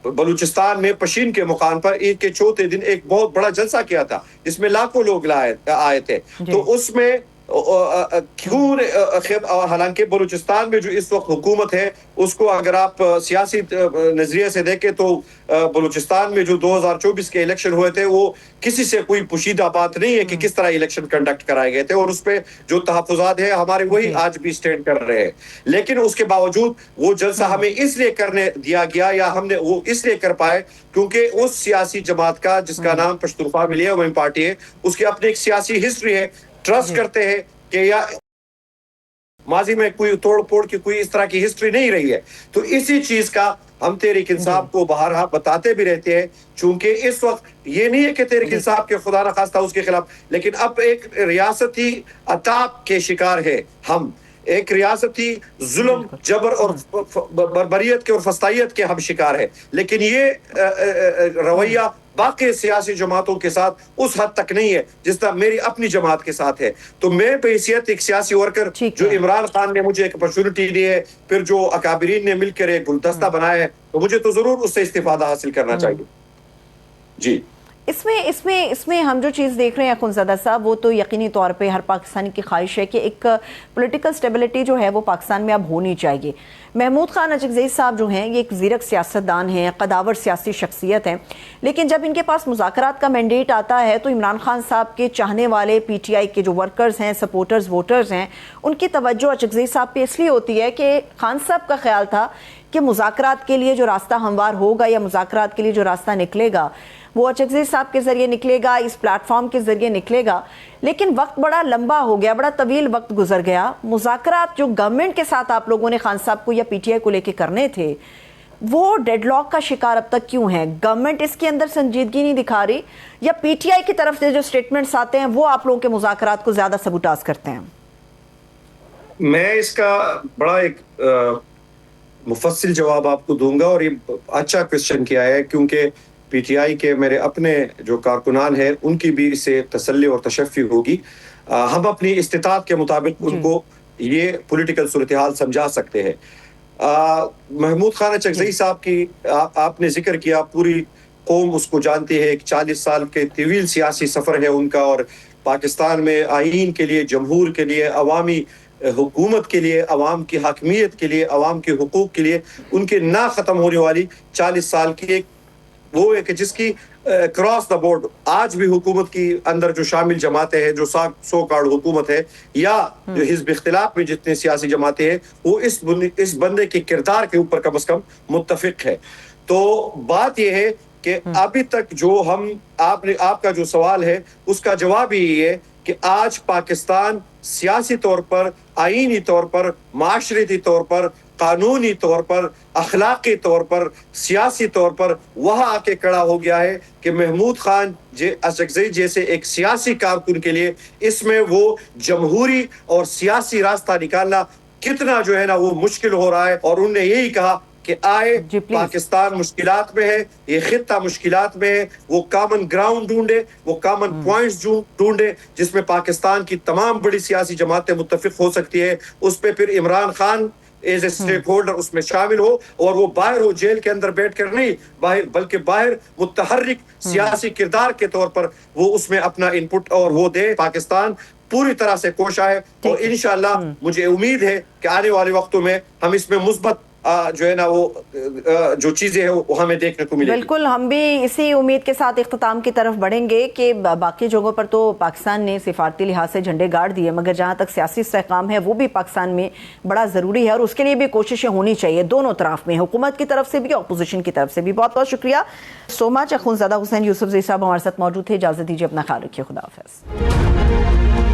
بلوچستان میں پشین کے مقام پر عید کے چوتھے دن ایک بہت بڑا جلسہ کیا تھا جس میں لاکھوں لوگ آئے تھے، تو اس میں کیوں، حالانکہ بلوچستان میں جو اس وقت حکومت ہے اس کو اگر آپ سیاسی نظریے سے دیکھیں تو بلوچستان میں جو 2024 کے الیکشن ہوئے تھے وہ کسی سے کوئی پوشیدہ بات نہیں ہے کہ کس طرح الیکشن کنڈکٹ کرائے گئے تھے، اور اس پہ جو تحفظات ہیں ہمارے وہی آج بھی سٹینڈ کر رہے ہیں۔ لیکن اس کے باوجود وہ جلسہ ہمیں اس لیے کرنے دیا گیا، یا ہم نے وہ اس لیے کر پائے کیونکہ اس سیاسی جماعت کا جس کا نام پشتونخوا ملیہ پارٹی ہے، اس کی اپنی ایک سیاسی ہسٹری ہے، ٹرسٹ کرتے ہیں کہ یا ماضی میں کوئی توڑ پھوڑ کی کوئی اس طرح کی ہسٹری نہیں رہی ہے، تو اسی چیز کا ہم تحریک انصاف کو بہرحال بتاتے بھی رہتے ہیں، چونکہ اس وقت یہ نہیں ہے کہ تحریک انصاف کے خدا نخواستہ اس کے خلاف، لیکن اب ایک ریاستی عطاق کے شکار ہے ہم، ایک ریاستی ظلم، جبر اور بربریت کے اور فسطائیت کے ہم شکار ہیں. لیکن یہ رویہ باقی سیاسی جماعتوں کے ساتھ اس حد تک نہیں ہے جس طرح میری اپنی جماعت کے ساتھ ہے. تو میں بحیثیت ایک سیاسی ورکر، جو عمران خان نے مجھے ایک اپرچونٹی دی ہے، پھر جو اکابرین نے مل کر ایک گلدستہ بنایا ہے، تو مجھے تو ضرور اس سے استفادہ حاصل کرنا چاہیے. جی اس میں ہم جو چیز دیکھ رہے ہیں اخونزادہ صاحب، وہ تو یقینی طور پہ ہر پاکستانی کی خواہش ہے کہ ایک پولیٹیکل سٹیبلٹی جو ہے وہ پاکستان میں اب ہونی چاہیے. محمود خان اچکزئی صاحب جو ہیں یہ ایک زیرک سیاستدان ہیں، قداور سیاسی شخصیت ہیں، لیکن جب ان کے پاس مذاکرات کا مینڈیٹ آتا ہے تو عمران خان صاحب کے چاہنے والے پی ٹی آئی کے جو ورکرز ہیں، سپورٹرز، ووٹرز ہیں، ان کی توجہ اچکزئی صاحب پہ اس لیے ہوتی ہے کہ خان صاحب کا خیال تھا کہ مذاکرات کے لیے جو راستہ ہموار ہوگا یا مذاکرات کے لیے جو راستہ نکلے گا وہ اچکزئی صاحب کے ذریعے نکلے گا، اس پلیٹ فارم کے ذریعے نکلے گا. لیکن وقت بڑا لمبا ہو گیا، بڑا طویل وقت گزر گیا. مذاکرات جو گورنمنٹ کے ساتھ آپ لوگوں نے خان صاحب کو یا پی ٹی آئی کو لے کے کرنے تھے، وہ ڈیڈ لاک کا شکار اب تک کیوں ہیں؟ گورنمنٹ اس کے اندر سنجیدگی نہیں دکھا رہی، یا پی ٹی آئی کی طرف سے جو سٹیٹمنٹس آتے ہیں وہ آپ لوگوں کے مذاکرات کو زیادہ سبوٹاز کرتے ہیں؟ میں اس کا بڑا ایک مفصل جواب آپ کو دوں گا، اور یہ اچھا کوشچن کیا ہے، کیونکہ پی ٹی آئی کے میرے اپنے جو کارکنان ہیں ان کی بھی اس سے تسلی اور تشفی ہوگی. ہم اپنی استطاعت کے مطابق ان کو یہ پولیٹیکل صورتحال سمجھا سکتے ہیں. محمود خان اچکزئی صاحب کی آپ نے ذکر کیا، پوری قوم اس کو جانتی ہے، ایک 40 سال کے طویل سیاسی سفر ہے ان کا، اور پاکستان میں آئین کے لیے، جمہور کے لیے، عوامی حکومت کے لیے، عوام کی حاکمیت کے لیے، عوام کے حقوق کے لیے ان کے نہ ختم ہونے والی 40 سال کی ایک وہ ہے کہ جس کی کراس دا بورڈ آج بھی حکومت کی اندر جو شامل جماعتیں ہیں، جو سو کارڈ حکومت ہے، یا جو حزب اختلاف میں جتنے سیاسی جماعتیں ہیں، وہ اس بندے کے کردار کے اوپر کم از کم متفق ہے. تو بات یہ ہے کہ ابھی تک جو آپ کا جو سوال ہے اس کا جواب یہ ہے کہ آج پاکستان سیاسی طور پر، آئینی طور پر، معاشرتی طور پر، قانونی طور پر، اخلاقی طور پر، سیاسی طور پر وہاں آ کے کھڑا ہو گیا ہے کہ محمود خان اچکزئی جیسے ایک سیاسی کارکن کے لیے اس میں وہ جمہوری اور سیاسی راستہ نکالنا کتنا جو ہے نا وہ مشکل ہو رہا ہے. اور انہوں نے یہی کہا کہ پاکستان مشکلات میں ہے، یہ خطہ مشکلات میں ہے، وہ کامن گراؤنڈ ڈھونڈے، وہ کامن پوائنٹس ڈھونڈے جس میں پاکستان کی تمام بڑی سیاسی جماعتیں متفق ہو سکتی ہے. اس پہ پھر Imran Khan as a stakeholder اس میں شامل ہو، اور وہ باہر ہو، جیل کے اندر بیٹھ کر نہیں، بلکہ باہر متحرک سیاسی کردار کے طور پر وہ اس میں اپنا انپٹ اور وہ دے. پاکستان پوری طرح سے کوشاں ہے، اور انشاءاللہ مجھے امید ہے کہ آنے والے وقتوں میں ہم اس میں مثبت جو ہے نا وہ جو چیزیں ہیں وہ ہمیں دیکھنے کو ملے. بالکل، ہم بھی اسی امید کے ساتھ اختتام کی طرف بڑھیں گے کہ باقی جگہوں پر تو پاکستان نے سفارتی لحاظ سے جھنڈے گاڑ دیے، مگر جہاں تک سیاسی استحکام ہے وہ بھی پاکستان میں بڑا ضروری ہے، اور اس کے لیے بھی کوششیں ہونی چاہیے دونوں طرف میں، حکومت کی طرف سے بھی، اپوزیشن کی طرف سے بھی. بہت بہت شکریہ سو مچ. اخونزادہ حسین یوسفزئی صاحب ہمارے ساتھ موجود تھے. اجازت دیجیے، اپنا خیال رکھیے. خدا حافظ.